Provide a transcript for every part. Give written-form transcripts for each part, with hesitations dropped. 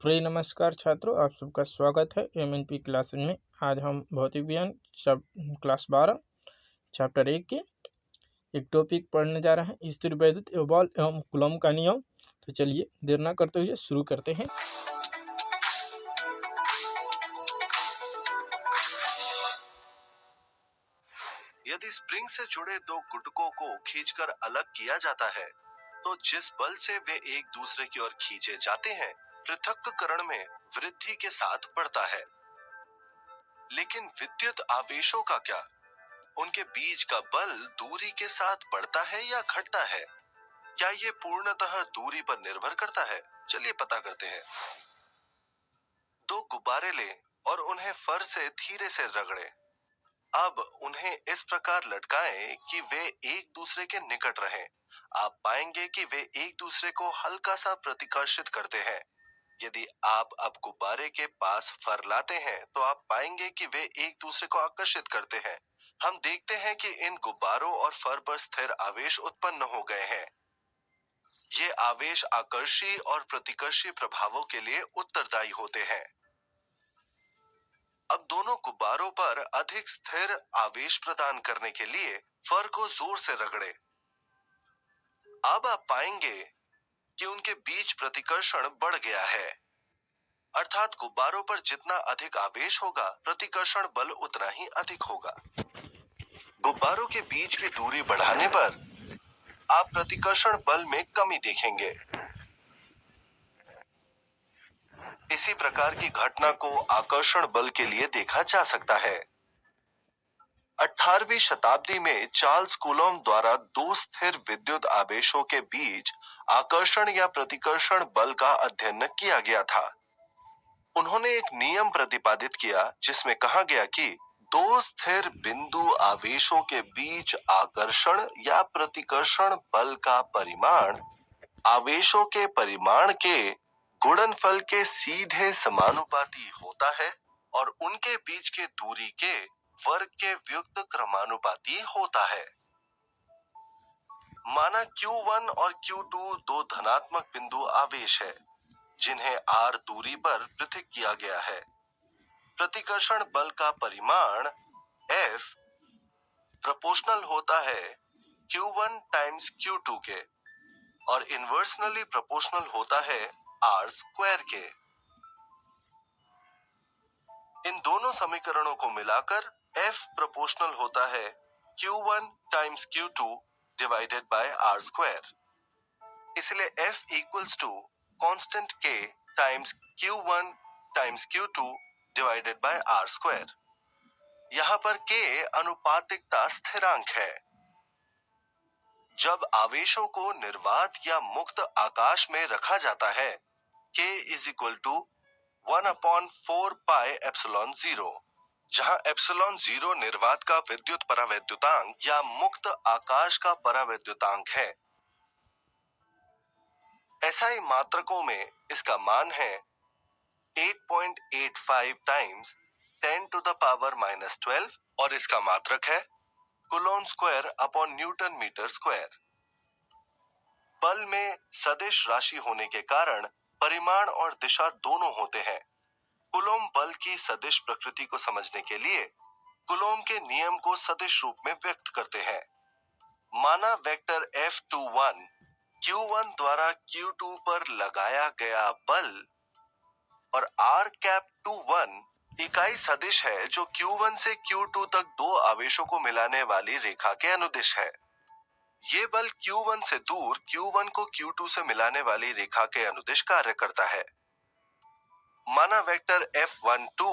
नमस्कार छात्रों, आप सबका स्वागत है MNP क्लास में। आज हम भौतिक विज्ञान क्लास 12 चैप्टर 1 के एक टॉपिक पढ़ने जा रहे हैं, स्थिर वैद्युत बल एवं कूलॉम का नियम। तो चलिए देर न करते हुए शुरू करते हैं। यदि स्प्रिंग से जुड़े दो गुटकों को खींचकर अलग किया जाता है तो जिस बल से वे एक दूसरे की ओर खींचे जाते हैं पृथक्करण में वृद्धि के साथ बढ़ता है। लेकिन विद्युत आवेशों का क्या? उनके बीच का बल दूरी के साथ बढ़ता है या घटता है? क्या ये पूर्णतः दूरी पर निर्भर करता है? चलिए पता करते हैं। दो गुब्बारे लें और उन्हें फर से धीरे से रगड़ें। अब उन्हें इस प्रकार लटकाएं कि वे एक दूसरे के निकट रहें। आप पाएंगे कि वे एक दूसरे को हल्का सा प्रतिकर्षित करते हैं। यदि आप अब गुब्बारे के पास फर लाते हैं तो आप पाएंगे कि वे एक दूसरे को आकर्षित करते हैं। हम देखते हैं कि इन गुब्बारों और फर पर स्थिर आवेश उत्पन्न हो गए हैं। ये आवेश आकर्षी और प्रतिकर्षी प्रभावों के लिए उत्तरदायी होते हैं। अब दोनों गुब्बारों पर अधिक स्थिर आवेश प्रदान करने के लिए फर को जोर से रगड़ें। अब आप पाएंगे कि उनके बीच प्रतिकर्षण बढ़ गया है। अर्थात गुब्बारों पर जितना अधिक आवेश होगा प्रतिकर्षण बल उतना ही अधिक होगा। गुब्बारों के बीच की दूरी बढ़ाने पर आप प्रतिकर्षण बल में कमी देखेंगे। इसी प्रकार की घटना को आकर्षण बल के लिए देखा जा सकता है। 18वीं शताब्दी में चार्ल्स कूलॉम द्वारा दो स्थिर विद्युत आवेशों के बीच आकर्षण या प्रतिकर्षण बल का अध्ययन किया गया था। उन्होंने एक नियम प्रतिपादित किया जिसमें कहा गया कि दो स्थिर बिंदु आवेशों के बीच आकर्षण या प्रतिकर्षण बल का परिमाण आवेशों के परिमाण के गुणनफल के सीधे समानुपाती होता है और उनके बीच के दूरी के वर्ग के व्युत्क्रम क्रमानुपाती होता है। माना Q1 और Q2 दो धनात्मक बिंदु आवेश है जिन्हें r दूरी पर पृथक किया गया है। प्रतिकर्षण बल का परिमाण F प्रोपोर्शनल होता है Q1 टाइम्स Q2 के और इन्वर्सली प्रोपोर्शनल होता है r स्क्वायर के। इन दोनों समीकरणों को मिलाकर F प्रोपोर्शनल होता है Q1 times Q2 divided by r square. इसलिए F equals to constant K times Q1 times Q2 divided by r square. यहाँ पर K अनुपातिकता स्थिरांक है। जब आवेशों को निर्वात या मुक्त आकाश में रखा जाता है K is equal to 1/4 pi epsilon 0, जहां एप्सिलॉन 0 निर्वात का विद्युत परावैद्युतांक या मुक्त आकाश का परावैद्युतांक है। SI मात्रकों में इसका मान है 8.85 टाइम्स 10 टू द पावर -12 और इसका मात्रक है coulomb square upon newton metre square. बल में सदिश राशि होने के कारण परिमाण और दिशा दोनों होते हैं। कूलॉम बल की सदिश प्रकृति को समझने के लिए कूलॉम के नियम को सदिश रूप में व्यक्त करते हैं। माना वेक्टर F21 Q1 द्वारा Q2 पर लगाया गया बल और R⁻21 इकाई सदिश है जो Q1 से Q2 तक दो आवेशों को मिलाने वाली रेखा के अनुदिश है। ये बल Q1 से दूर Q1 को Q2 से मिलाने वाली रेखा के अनुदिश कार्य करता है। माना वेक्टर F12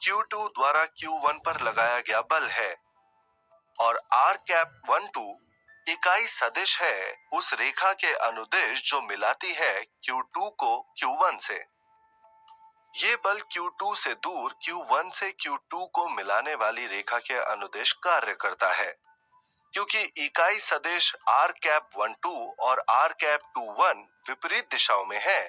Q2 द्वारा Q1 पर लगाया गया बल है और R⁻12 इकाई सदिश है उस रेखा के अनुदिश जो मिलाती है Q2 को Q1 से। ये बल Q2 से दूर Q1 से Q2 को मिलाने वाली रेखा के अनुदिश कार्य करता है। क्योंकि इकाई सदिश R⁻12 और R⁻21 विपरीत दिशाओं में है,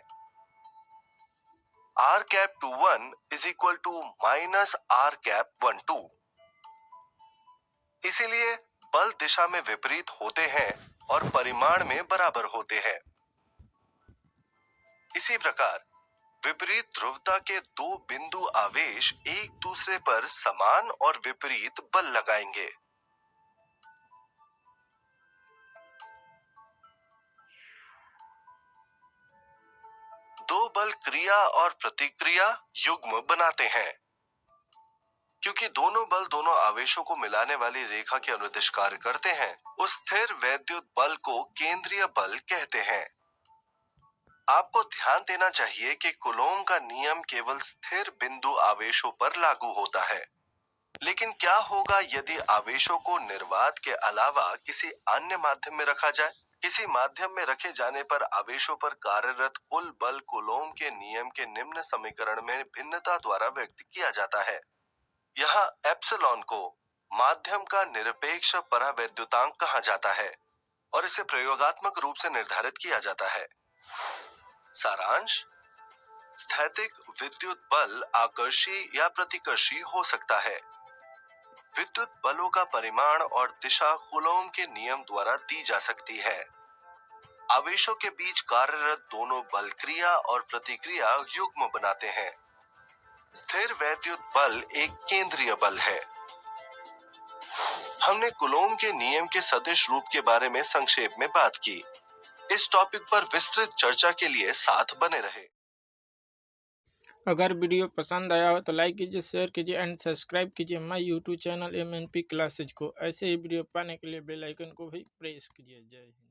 R⁻21 is equal to minus R⁻12। इसीलिए बल दिशा में विपरीत होते हैं और परिमाण में बराबर होते हैं। इसी प्रकार विपरीत ध्रुवता के दो बिंदु आवेश एक दूसरे पर समान और विपरीत बल लगाएंगे। दो बल क्रिया और प्रतिक्रिया युग्म बनाते हैं। क्योंकि दोनों बल दोनों आवेशों को मिलाने वाली रेखा के अनुदिश कार्य करते हैं, उस स्थिर वैद्युत बल को केंद्रीय बल कहते हैं। आपको ध्यान देना चाहिए कि कूलोम का नियम केवल स्थिर बिंदु आवेशों पर लागू होता है। लेकिन क्या होगा यदि आवेशों को निर्वात के अलावा किसी अन्य माध्यम में रखा जाए? किसी माध्यम में रखे जाने पर आवेशों पर कार्यरत कुल बल कूलोम के नियम के निम्न समीकरण में भिन्नता द्वारा व्यक्त किया जाता है। यहाँ एप्सिलॉन को माध्यम का निरपेक्ष परावैद्युतांक कहा जाता है और इसे प्रयोगात्मक रूप से निर्धारित किया जाता है। सारांश: स्थैतिक विद्युत बल आकर्षी या प्रतिकर्षी हो सकता है। विद्युत बलों का परिमाण और दिशा कूलोम के नियम द्वारा दी जा सकती है। आवेशों के बीच कार्यरत दोनों बल क्रिया और प्रतिक्रिया युग्म बनाते हैं। स्थिर वैद्युत बल एक केंद्रीय बल है। हमने कूलोम के नियम के सदिश रूप के बारे में संक्षेप में बात की। इस टॉपिक पर विस्तृत चर्चा के लिए साथ बने रहे। अगर वीडियो पसंद आया हो तो लाइक कीजिए, शेयर कीजिए एंड सब्सक्राइब कीजिए my YouTube channel MNP classes को। ऐसे ही वीडियो पाने के लिए बेल आइकन को भी प्रेस कीजिए। जय हिंद।